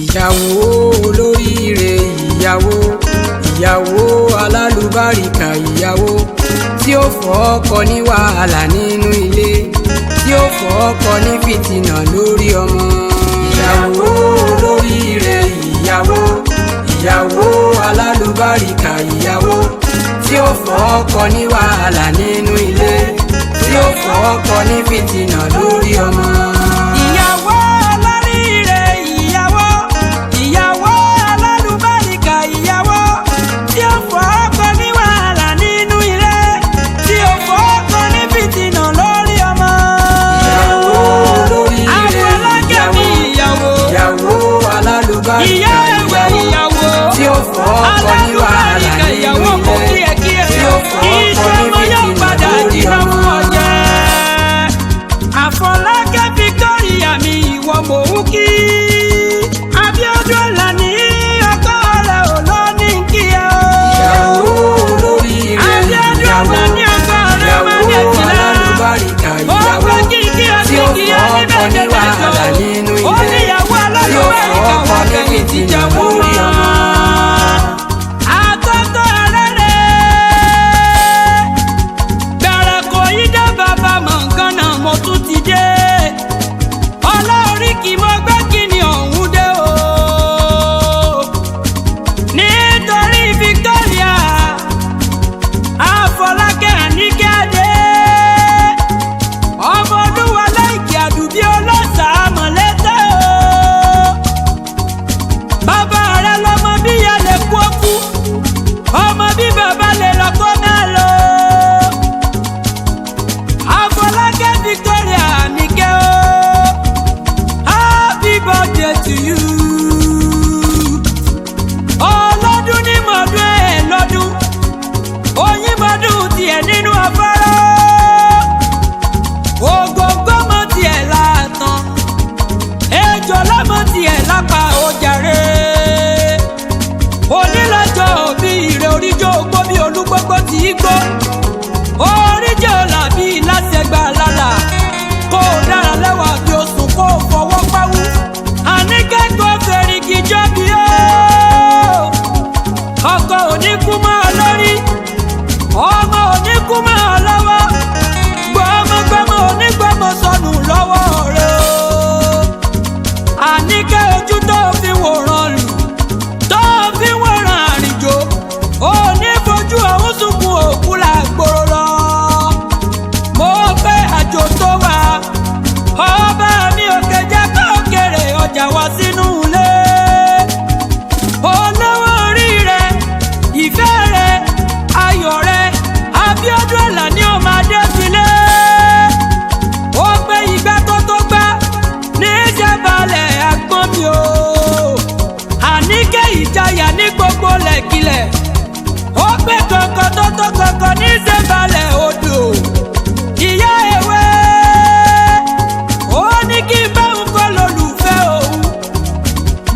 ìyàwó olóríire, ìyàwó alálùbáríkà, ìyàwó tí ó fọ́ ọkọ ní wàhálà nínú ilé, tí ó fọ́ ọkọ ní fìtínà lórí ọmọ. ìyàwó olóríire, ìyàwó alálùbáríkà, ìyàwó tí ó fọ́ ọkọ ní wàhálà nínú ilé, tí ó fọ́ ọkọ ní fìtínà lórí ọmọ. ìyàwó olóríire, ìyàwó alálùbáríkà, ìyàwó tí ó fọ́ ọkọ ní wàhálà nínú ilé, tí ó fọ́ ọkọ ní fìtínà lórí ọmọ. ìyàwó olóríire, ìyàwó alálùbáríkà, ìyàwó tí ó fọ́ ọkọ ní wàhálà nínú ilé, tí ó fọ́ ọkọ ní fìtínà lórí ọmọ. Àfọlákẹ́ Victoria mi ìwọ mò ń kí. Abíọ́dún Àlàní ọkọ rẹ̀ ò lọ ní kí ẹ o. ìyàwó olóríire, Abíọ́dún Àlàní ọkọ rẹ̀ máa ń yẹ̀kí lá. alálùbáríkà, Ó fẹ́ kí tí ó fọ́ ọkọ ní wàhálà nínú ó ilé, níyàwó tí ó fọ́ alálùbáríkà ọkọ wà ní kẹ́yìn ti fìtínà jẹ́ wọ́n lórí mọ́. ọmọ. Àtọ́tọ́ ẹlẹ́rẹ̀ bẹ̀rẹ̀ kò yí dé bàbá mọ̀ nǹkan náà mo tún ti dé. Olórí kì í mọ gbé kíni ọ̀hún dé o. Nítorí Victoria Àfọlákẹ́ Àníkẹ́ Adé ọmọ Olúwa láìkí àdùbí ọlọ́sàá mọ̀lẹ́tẹ̀ o. Bàbá rẹ lọmọ bí ìyá lè kú ọkú, ọmọ bí bàbá lè lọ kó náà lọ. Àfọlákẹ́ Victoria Àníkẹ́ o, happy birthday to you. Ọlọ́dún ní mọ̀ọ́dún ẹ̀ lọ́dún, oyin mọ̀ọ́dún tiẹ̀ nínú afárá. Ògógó mọ̀ tiẹ̀ láàtàn, ejò lọ́mọ tiẹ̀ lápá ojàre. Onílọ́jọ́ òbí rẹ̀ oríjó ogbó bí olúgbógbó tí í gbó. Oríjó làbí lásẹ̀gbà lálà, kó o dára lẹ́wà bí o sùn kó o fọwọ́ páwú. Àníkẹ́ kó fèrèkì jọ́bi ó. Ọkọ òní kú mọ́ ọ lórí, ọmọ òní kú mọ́ ọ lọ́wọ́, gbọ́mọgbọ́mọ onígbọ́mọ sọnù lọ́wọ́ rẹ̀ o. Àníkẹ́ ojú tó fi wòran lù, tó fi wòran àrìnjò, òní fojú ọ̀hún sunkún òkú làgbòrò lọ. Mo fẹ́ àjò tó wà, ọba mi òkè jẹ́ kó kéré ọjà wá sínú ilé. Olówó orí rẹ̀, ìfẹ́ rẹ̀, ayọ̀ rẹ̀, Abíọ́dún Àlàní ọmọ Adéfilé. Ó gbé ìgbà tó gbá ní ìjẹ́balẹ̀ àgbọ̀n mi o. Àníkẹ́ ìjayà ní gbogbo lẹ̀kílẹ̀. Ó gbé kọ̀ọ̀kan tó kọ̀ọ̀kan ní ìjẹ́balẹ̀ odò. Ìyá ewé ó ní kí n bá òun kọ́ lólùfẹ́ òun,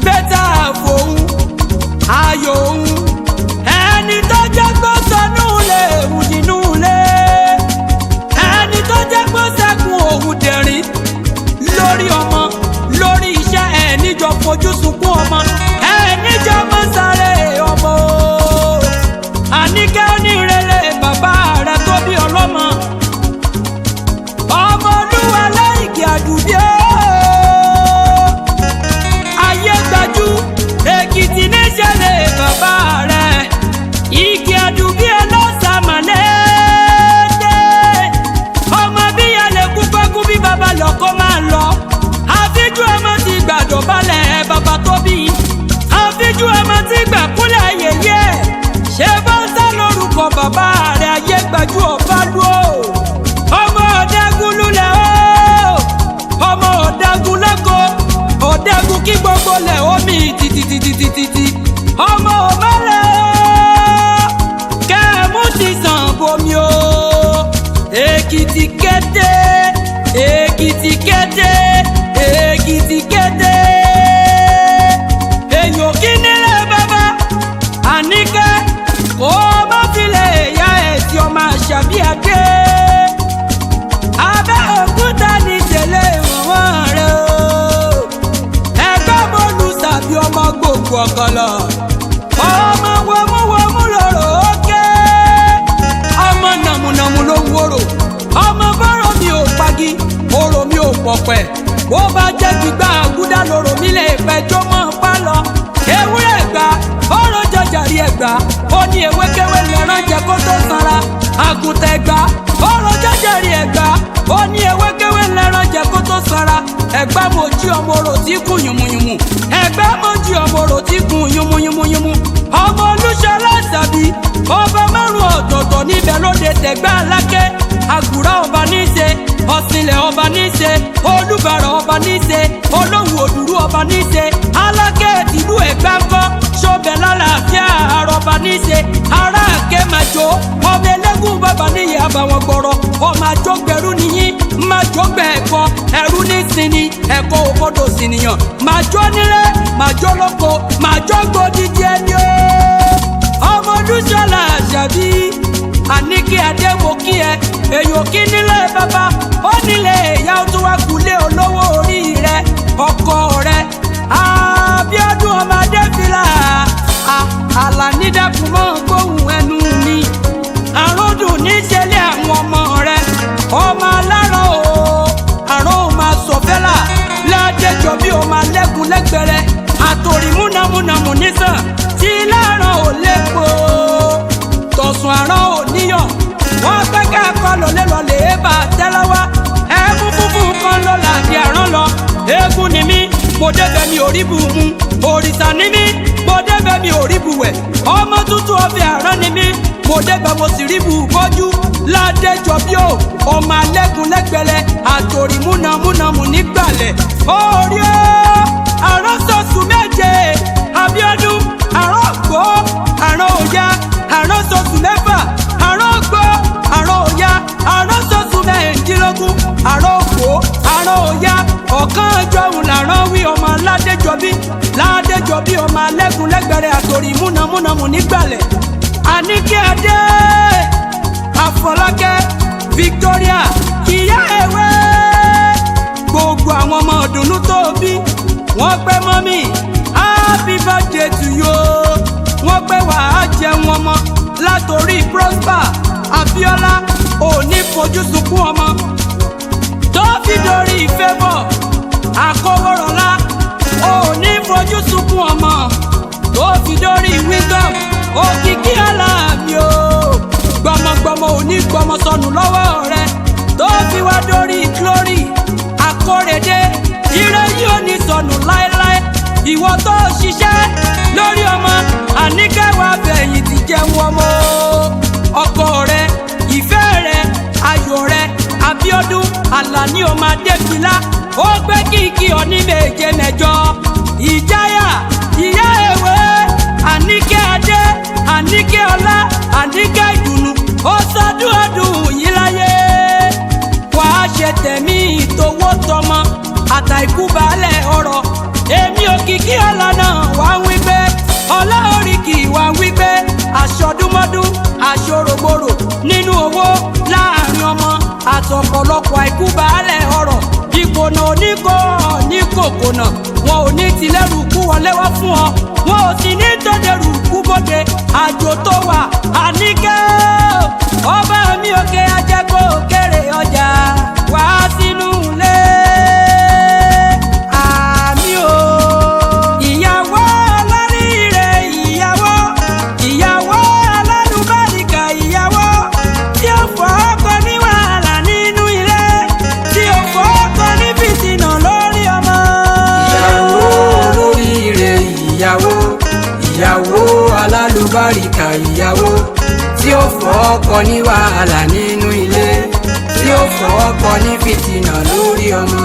bẹ́tà fòun, ayò òun, ẹni tó jẹ́ gbọ́ sọnù lè hùn nínú ilé, ẹni tó jẹ́ gbọ́ sẹ́kùn òun dẹ̀rín lórí ọmọ, lórí iṣẹ́ ẹ̀ níjọ fojú sunkún ọmọ, ẹ̀ níjọ mọ́ sáré ọmọ o. Àníkẹ́ onírèlè bàbá rẹ̀ tó bí ọlọ́mọ, ọmọ Olúwa láìkí àdùbí ó. Ayé gbajú Èkìtì níṣẹ́lẹ̀ bàbá rẹ̀, igi àdùbí ẹlọ́sàmọ̀lẹ́dẹ́. Ọmọ bí ìyá lè kú kọ́kú bí bàbá lọ kó máa lọ. Àfíjú ọmọ ti gbàdọ̀ balẹ̀ bàbá tó bí. Àfíjú ọmọ ti gbà kúlẹ̀ yẹyẹ. Ṣé bá ń sá lórúkọ bàbá rẹ̀ ayé gbajú ọ̀bá lú o. Ọmọ ọ̀dẹ́gun lulẹ̀ o, ọmọ ọ̀dẹ́gun lẹ́kọ̀ọ́, ọ̀dẹ́gun kí gbogbo lẹ̀ omi tìtìtìtìtìtì. Ọmọ òmẹ́lẹ̀ kẹ́ẹ̀mú ti sàn bomi o. Èkìtì kété, Èkìtì kété, Èkìtì kété. Èyàn kí nílé bàbá Àníkẹ́, kó o má fi lè ya ẹ̀sìn ọmọ Àṣàbí Adé. Abẹ́òkúta ní tẹ̀lé ìwọ̀n rẹ̀ o. Ẹgbẹ́ bọ́ọ̀lù sàbí kọ̀kọ̀lọ̀ ọmọ wọmúwọmú lòrò òkè ọmọ nàmúnàmú ló ń wòrò ọmọ bọ́rọ̀ mi ò pagi orò mi ò pọ̀pẹ̀ bó bá jẹ́ gbígbà àgúdá lòrò mi lè pẹ́jọ́ mọ́ pa lọ ewúrẹ́ ẹ̀gbá ọ̀rọ̀ jọjàrí ẹ̀gbá ó ní ewékewé lẹ́rán jẹ kó tó sanra àgùntàn ẹ̀gbá ọ̀rọ̀ jọjàrí ẹ̀gbá ó ní ewékewé lẹ́rán jẹ kó tó sanra ẹ̀gbá mojí ọmọ orò tí kún yùmùyùmù ẹ̀gbá mojí ọmọ orò tí kún yùmùyùmùyùmù ọmọ Olúṣọlá Àṣàbí ọba márùn ọ̀tọ̀ọ̀tọ̀ níbẹ̀ lóde tẹ̀gbá aláké àgùrá ọba níṣe ọ̀sìnlẹ̀ ọba níṣe olúbàrà ọba níṣe olóhùn òdùrú ọba níṣe aláké tìlú Ẹ̀gbá ńkọ́ ṣọ́bẹ̀ lálàáfíà àrọ̀bà níṣe ará àkẹ́màjò ọba ẹlẹ́gùn bàbá níyì àbàwọ̀n gbọ̀rọ̀ ọmọ àjọgbẹ̀rú nìyí májọgbẹ̀ ẹ̀kọ́ ẹ̀rú ní sinmi ẹ̀kọ́ òkòdò sìnìyàn májọ nílé májọ lóko májọ gbòdìdì ẹni o ọmọ Olúṣọlá Àṣàbí àníkí adéwo kí ẹ èyàn kí nílé bàbá ó nílé ìyá ó tún wá kulé olówó orí rẹ ọkọ rẹ Abíọ́dún ọmọ Adéfìlà Àlàní dákun mọ́ gbóhùn ẹnu mi àròdùn níṣẹ́lẹ̀ àwọn ọmọ rẹ ọmọ aláràn o àrùn ò máa sọ fẹ́là ládẹjọ bí o máa lẹ́kùn lẹ́gbẹ̀rẹ́ àtòrí múnamúnamù nísàn tí láràn ò lẹ́kọ̀ọ́ tọ̀sùn àràn ò níyàn wọ́n gbẹ́gẹ́ kọ́ lọ́lẹ́lọ́lẹ́ bá tẹ́lẹ́wá ẹ̀mú fúnfún kan lọ làdí àrán lọ eégún ni mí mo débẹ̀ mi ò rí bù mu òrìṣà ni mí mo débẹ̀ mi ò rí bù wẹ̀ ọmọ tuntun ọbẹ̀ àrán ni mí mo débẹ̀ mo sì rí bù bọ́jú ládẹjọ bí o ọmọ alẹ́kùn lẹ́gbẹ̀lẹ́ àtòrí múnamúnamù nígbàlẹ̀ orí o àrán sọ̀sùn méje Abíọ́dún àrán gbó àrán òya àrán sọ̀sùn mẹ́fà àrán gbó àrán òya àrán sọ̀sùn mẹ́ẹ̀ẹ́dínlógún àrán ògbó àrán òya ọ̀kan jọ̀hún làrán wí ọmọ ládẹjọbí ọmọ alẹ́kùn lẹ́gbẹ̀rẹ́ àtòrí múnamúnamù nígbàlẹ̀ àníkí adé Àfọlákẹ́ Victoria ìyá ewé gbogbo àwọn ọmọ ọ̀dùnnú tó bí wọ́n pẹ́ mọ́mí happy birthday to you wọ́n pẹ́ wàá jẹun ọmọ látòrí Prosper Abíọ́lá òní fojú sunkún ọmọ tó fi dórí Favour Akọ́wọ́rọ́lá òní fojú sunkún ọmọ tó fi dórí Wisdom Òkìkí Aláàbí o gbọmọgbọmọ òní gbọmọ sọnù lọ́wọ́ rẹ tó fi wá dórí Glory Akórèdé ire yìí ò ní sọnù láéláé ìwọ tó ṣiṣẹ́ lórí ọmọ àníkẹ́wà fẹ̀yìntì jẹun ọmọ ọkọ rẹ ìfẹ́ rẹ ayọ̀ rẹ Abíọ́dún Àlàní ọmọ Adéfìlà ó gbé kíkì ọ ní méje mẹ́jọ ìjáyà ìyá ewé Àníkẹ́ Adé Àníkẹ́ Ọlá Àníkẹ́ ìdùnnú ó sọdún ọdún yìí láyé wàá ṣe tẹ̀mí ìtòwó tọmọ àtàìkú baálẹ̀ ọ̀rọ̀ èmi Òkìkí Ọlá náà wá ń wí pé ọlá oríkì wá ń wí pé aṣọdúnmọ́dún aṣọ́rògbòrò nínú owó láàrin ọmọ àtọ̀pọ̀lọpọ̀ àìkú baálẹ̀ ọ̀rọ̀ ìkònà oníkó ní kòkònà wọn ò ní tilẹ̀rù kú wọlé wá fún ọ wọn ò sì ní tọ́jẹ̀rù kú bóde àjò tó wà Àníkẹ́ ọba mi òkè ajẹ́kọ̀ òkèrè ọjà wá sínú ilé àmì o ìyàwó aláríire ìyàwó alálùbáríkà ìyàwó tí ó fọ́ ọkọ ní wàhálà nínú ilé tí ó fọ́ ọkọ ní fìtínà lórí ọmọ. ìyàwó olóríire ìyàwó alálùbáríkà ìyàwó tí ó fọ́ ọkọ ní wàhálà nínú ilé tí ó fọ́ ọkọ ní fìtínà lórí ọmọ.